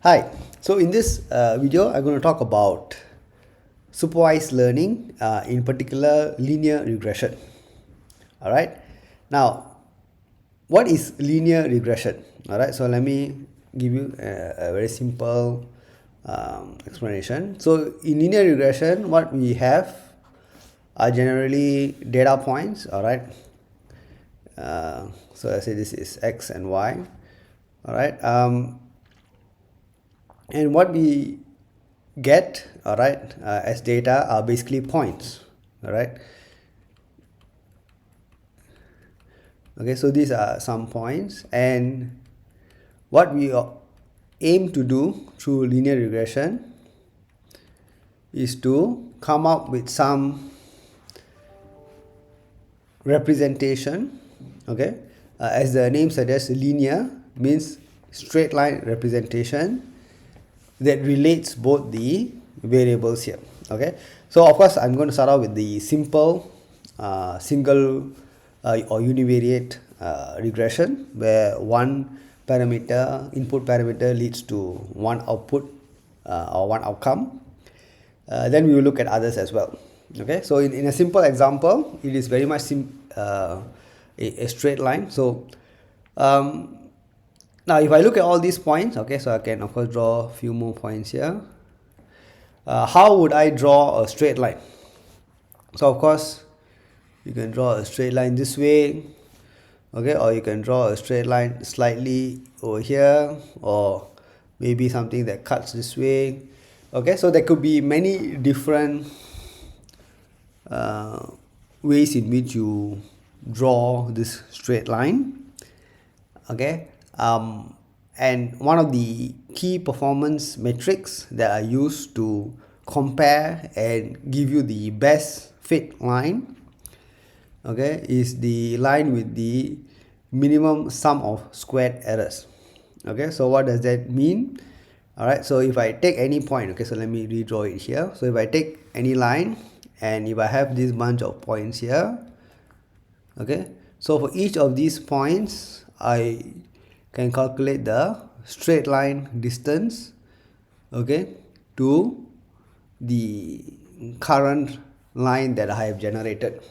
Hi, so in this video I'm going to talk about supervised learning, in particular linear regression. Alright, now what is linear regression? Alright, so let me give you a very simple explanation. So in linear regression, what we have are generally data points. Alright, so I say this is X and Y. Alright, and what we get, all right, as data are basically points. All right, okay, so these are some points, and what we aim to do through linear regression is to come up with some representation. Okay, as the name suggests, linear means straight line representation that relates both the variables here. Okay, so of course I'm going to start out with the simple single or univariate regression, where one parameter, input parameter, leads to one output or one outcome. Then we will look at others as well. Okay, so in a simple example, it is very much a straight line. So now if I look at all these points, okay, so I can of course draw a few more points here. How would I draw a straight line? So of course you can draw a straight line this way, okay, or you can draw a straight line slightly over here, or maybe something that cuts this way. Okay, so there could be many different ways in which you draw this straight line. Okay, and one of the key performance metrics that are used to compare and give you the best fit line, okay, is the line with the minimum sum of squared errors. Okay, so what does that mean? All right, so if I take any point, okay, so let me redraw it here. So if I take any line, and if I have this bunch of points here, okay, so for each of these points I can calculate the straight line distance, okay, to the current line that I have generated.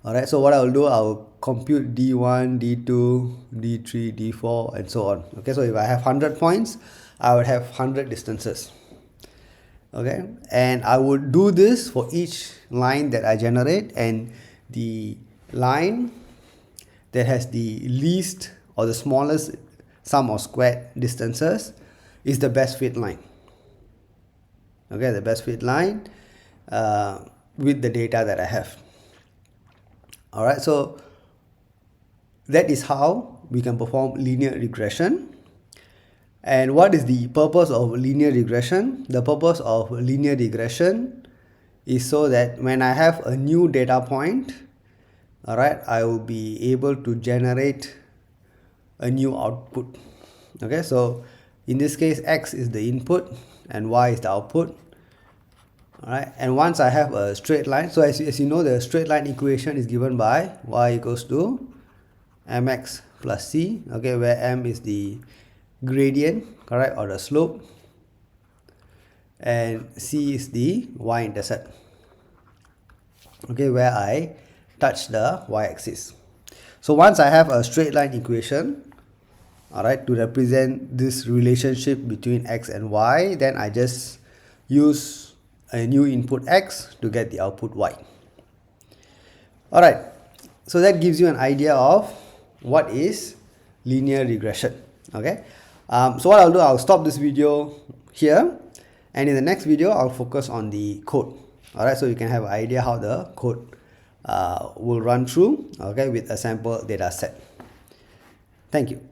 Alright, so what I will do, I will compute D1, D2, D3, D4 and so on. Okay, so if I have 100 points, I would have 100 distances. Okay, and I would do this for each line that I generate, and the line that has the least or the smallest sum of squared distances is the best fit line. Okay, the best fit line with the data that I have. All right, so that is how we can perform linear regression. And what is the purpose of linear regression? The purpose of linear regression is so that when I have a new data point, all right, I will be able to generate a new output. Okay, so in this case, X is the input and Y is the output. All right, and once I have a straight line, so as you know, the straight line equation is given by Y equals to mx plus c, okay, where m is the gradient, correct, or the slope, and c is the y-intercept, okay, where I touch the y-axis. So once I have a straight line equation, all right, to represent this relationship between x and y, then I just use a new input x to get the output y. All right, so that gives you an idea of what is linear regression. Okay, so what I'll do, I'll stop this video here, and in the next video I'll focus on the code. All right, so you can have an idea how the code will run through, okay, with a sample data set. Thank you.